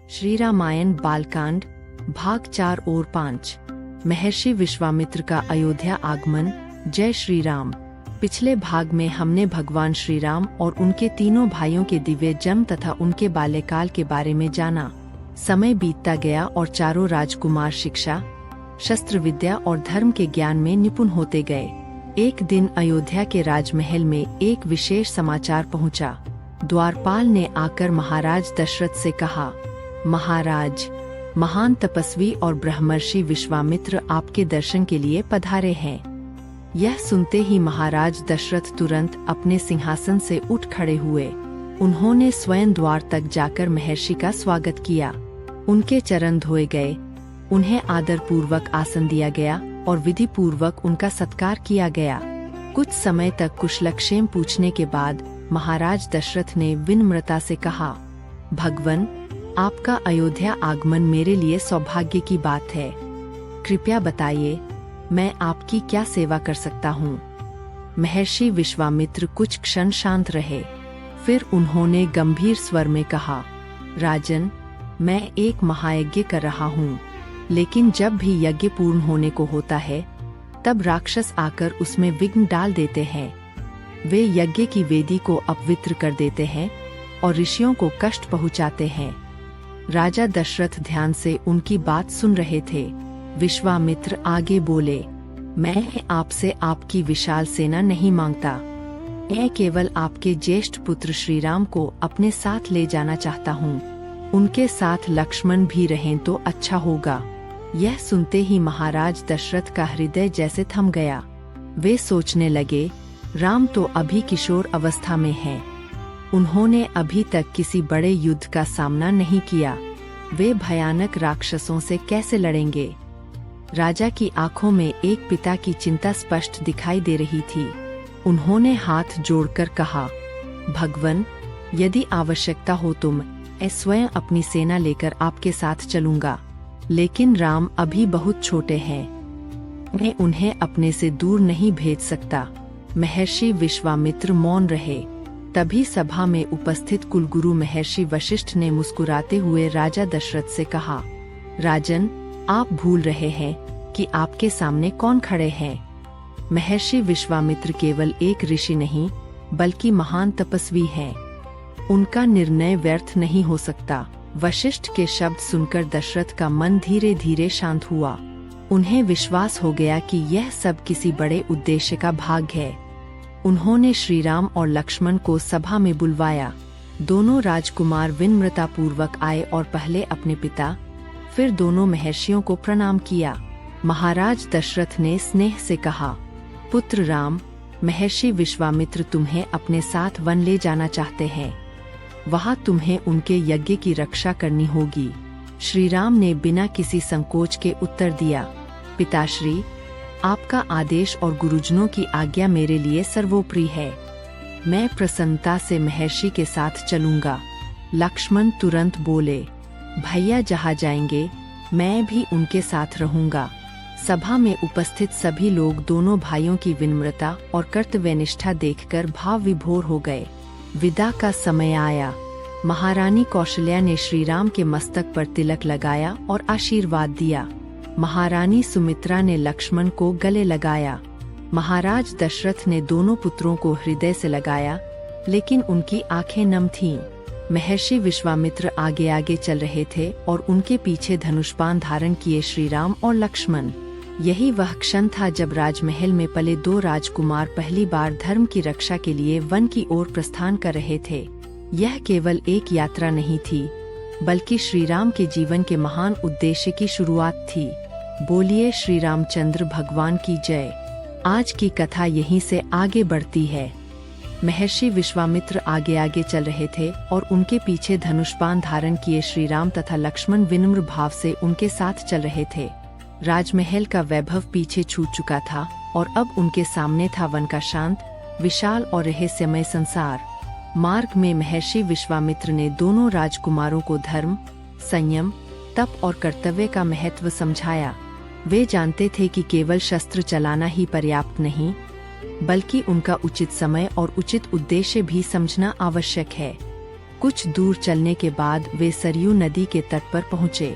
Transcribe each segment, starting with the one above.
श्री रामायण बालकांड भाग 4 और 5। महर्षि विश्वामित्र का अयोध्या आगमन। जय श्री राम। पिछले भाग में हमने भगवान श्री राम और उनके तीनों भाइयों के दिव्य जन्म तथा उनके बाल्यकाल के बारे में जाना। समय बीतता गया और चारों राजकुमार शिक्षा, शस्त्र विद्या और धर्म के ज्ञान में निपुण होते गए। एक दिन अयोध्या के राजमहल में एक विशेष समाचार पहुंचा। द्वारपाल ने आकर महाराज दशरथ से कहा, महाराज, महान तपस्वी और ब्रह्मर्षि विश्वामित्र आपके दर्शन के लिए पधारे हैं। यह सुनते ही महाराज दशरथ तुरंत अपने सिंहासन से उठ खड़े हुए। उन्होंने स्वयं द्वार तक जाकर महर्षि का स्वागत किया। उनके चरण धोए गए, उन्हें आदर पूर्वक आसन दिया गया और विधि पूर्वक उनका सत्कार किया गया। कुछ समय तक कुशलक्षेम पूछने के बाद महाराज दशरथ ने विनम्रता से कहा, भगवन, आपका अयोध्या आगमन मेरे लिए सौभाग्य की बात है। कृपया बताइए, मैं आपकी क्या सेवा कर सकता हूँ। महर्षि विश्वामित्र कुछ क्षण शांत रहे, फिर उन्होंने गंभीर स्वर में कहा, राजन, मैं एक महायज्ञ कर रहा हूँ, लेकिन जब भी यज्ञ पूर्ण होने को होता है तब राक्षस आकर उसमें विघ्न डाल देते हैं। वे यज्ञ की वेदी को अपवित्र कर देते हैं और ऋषियों को कष्ट पहुँचाते हैं। राजा दशरथ ध्यान से उनकी बात सुन रहे थे। विश्वामित्र आगे बोले, मैं आपसे आपकी विशाल सेना नहीं मांगता। मैं केवल आपके ज्येष्ठ पुत्र श्री राम को अपने साथ ले जाना चाहता हूँ। उनके साथ लक्ष्मण भी रहें तो अच्छा होगा। यह सुनते ही महाराज दशरथ का हृदय जैसे थम गया। वे सोचने लगे, राम तो अभी किशोर अवस्था में हैं। उन्होंने अभी तक किसी बड़े युद्ध का सामना नहीं किया। वे भयानक राक्षसों से कैसे लड़ेंगे। राजा की आंखों में एक पिता की चिंता स्पष्ट दिखाई दे रही थी। उन्होंने हाथ जोड़कर कहा, भगवन, यदि आवश्यकता हो तो मैं स्वयं अपनी सेना लेकर आपके साथ चलूंगा, लेकिन राम अभी बहुत छोटे हैं। मैं उन्हें अपने से दूर नहीं भेज सकता। महर्षि विश्वामित्र मौन रहे। तभी सभा में उपस्थित कुलगुरु महर्षि वशिष्ठ ने मुस्कुराते हुए राजा दशरथ से कहा, राजन, आप भूल रहे हैं कि आपके सामने कौन खड़े हैं। महर्षि विश्वामित्र केवल एक ऋषि नहीं, बल्कि महान तपस्वी हैं। उनका निर्णय व्यर्थ नहीं हो सकता। वशिष्ठ के शब्द सुनकर दशरथ का मन धीरे धीरे शांत हुआ। उन्हें विश्वास हो गया कि यह सब किसी बड़े उद्देश्य का भाग है। उन्होंने श्री राम और लक्ष्मण को सभा में बुलवाया। दोनों राजकुमार विनम्रता पूर्वक आए और पहले अपने पिता, फिर दोनों महर्षियों को प्रणाम किया। महाराज दशरथ ने स्नेह से कहा, पुत्र राम, महर्षि विश्वामित्र तुम्हें अपने साथ वन ले जाना चाहते हैं। वहाँ तुम्हें उनके यज्ञ की रक्षा करनी होगी। श्री राम ने बिना किसी संकोच के उत्तर दिया, पिताश्री, आपका आदेश और गुरुजनों की आज्ञा मेरे लिए सर्वोपरि है। मैं प्रसन्नता से महर्षि के साथ चलूंगा। लक्ष्मण तुरंत बोले, भैया जहाँ जाएंगे मैं भी उनके साथ रहूंगा। सभा में उपस्थित सभी लोग दोनों भाइयों की विनम्रता और कर्तव्यनिष्ठा देखकर भाव विभोर हो गए। विदा का समय आया। महारानी कौशल्या ने श्री राम के मस्तक पर तिलक लगाया और आशीर्वाद दिया। महारानी सुमित्रा ने लक्ष्मण को गले लगाया। महाराज दशरथ ने दोनों पुत्रों को हृदय से लगाया, लेकिन उनकी आंखें नम थीं। महर्षि विश्वामित्र आगे आगे चल रहे थे और उनके पीछे धनुष्बाण धारण किए श्री राम और लक्ष्मण। यही वह क्षण था जब राजमहल में पले दो राजकुमार पहली बार धर्म की रक्षा के लिए वन की ओर प्रस्थान कर रहे थे। यह केवल एक यात्रा नहीं थी, बल्कि श्री राम के जीवन के महान उद्देश्य की शुरुआत थी। बोलिए श्री रामचंद्र भगवान की जय। आज की कथा यहीं से आगे बढ़ती है। महर्षि विश्वामित्र आगे आगे चल रहे थे और उनके पीछे धनुष्बाण धारण किए श्री राम तथा लक्ष्मण विनम्र भाव से उनके साथ चल रहे थे। राजमहल का वैभव पीछे छूट चुका था और अब उनके सामने था वन का शांत, विशाल और रहस्यमय संसार। मार्ग में महर्षि विश्वामित्र ने दोनों राजकुमारों को धर्म, संयम, तप और कर्तव्य का महत्व समझाया। वे जानते थे कि केवल शस्त्र चलाना ही पर्याप्त नहीं, बल्कि उनका उचित समय और उचित उद्देश्य भी समझना आवश्यक है। कुछ दूर चलने के बाद वे सरयू नदी के तट पर पहुँचे।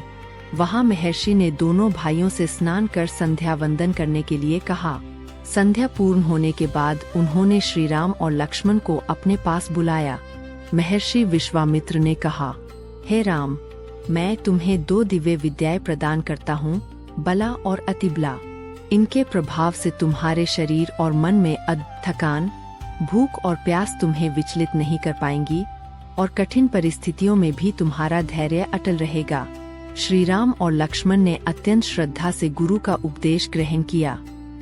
वहाँ महर्षि ने दोनों भाइयों से स्नान कर संध्या वंदन करने के लिए कहा। संध्या पूर्ण होने के बाद उन्होंने श्री राम और लक्ष्मण को अपने पास बुलाया। महर्षि विश्वामित्र ने कहा, हे राम, मैं तुम्हें 2 दिव्य विद्याएं प्रदान करता हूँ, बला और अतिबला। इनके प्रभाव से तुम्हारे शरीर और मन में थकान, भूख और प्यास तुम्हें विचलित नहीं कर पाएंगी और कठिन परिस्थितियों में भी तुम्हारा धैर्य अटल रहेगा। श्री राम और लक्ष्मण ने अत्यंत श्रद्धा से गुरु का उपदेश ग्रहण किया।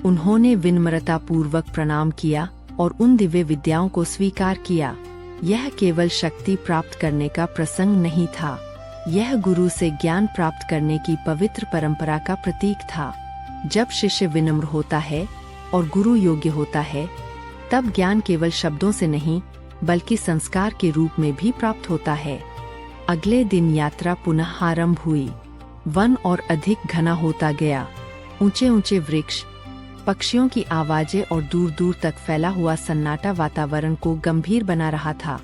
उन्होंने विनम्रता पूर्वक प्रणाम किया और उन दिव्य विद्याओं को स्वीकार किया। यह केवल शक्ति प्राप्त करने का प्रसंग नहीं था, यह गुरु से ज्ञान प्राप्त करने की पवित्र परंपरा का प्रतीक था। जब शिष्य विनम्र होता है और गुरु योग्य होता है, तब ज्ञान केवल शब्दों से नहीं बल्कि संस्कार के रूप में भी प्राप्त होता है। अगले दिन यात्रा पुनः आरंभ हुई। वन और अधिक घना होता गया। ऊंचे ऊंचे वृक्ष, पक्षियों की आवाजें और दूर दूर तक फैला हुआ सन्नाटा वातावरण को गंभीर बना रहा था।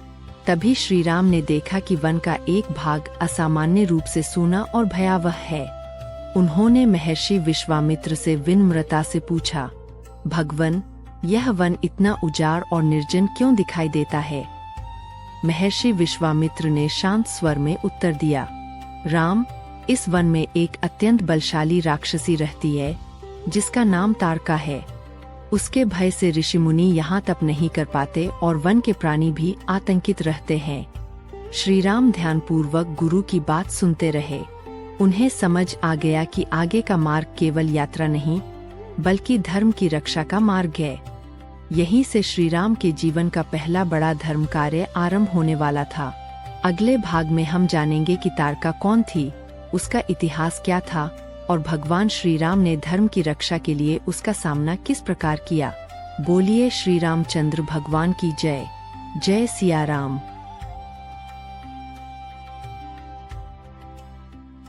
तभी श्री राम ने देखा कि वन का एक भाग असामान्य रूप से सूना और भयावह है। उन्होंने महर्षि विश्वामित्र से विनम्रता से पूछा, भगवन, यह वन इतना उजाड़ और निर्जन क्यों दिखाई देता है? महर्षि विश्वामित्र ने शांत स्वर में उत्तर दिया, राम, इस वन में एक अत्यंत बलशाली राक्षसी रहती है जिसका नाम तारका है। उसके भय से ऋषि मुनि यहाँ तप नहीं कर पाते और वन के प्राणी भी आतंकित रहते हैं। श्री राम ध्यानपूर्वक गुरु की बात सुनते रहे। उन्हें समझ आ गया कि आगे का मार्ग केवल यात्रा नहीं बल्कि धर्म की रक्षा का मार्ग है। यहीं से श्री राम के जीवन का पहला बड़ा धर्म कार्य आरंभ होने वाला था। अगले भाग में हम जानेंगे कि तारका कौन थी, उसका इतिहास क्या था और भगवान श्री राम ने धर्म की रक्षा के लिए उसका सामना किस प्रकार किया। बोलिए श्री रामचंद्र भगवान की जय। जय सिया राम।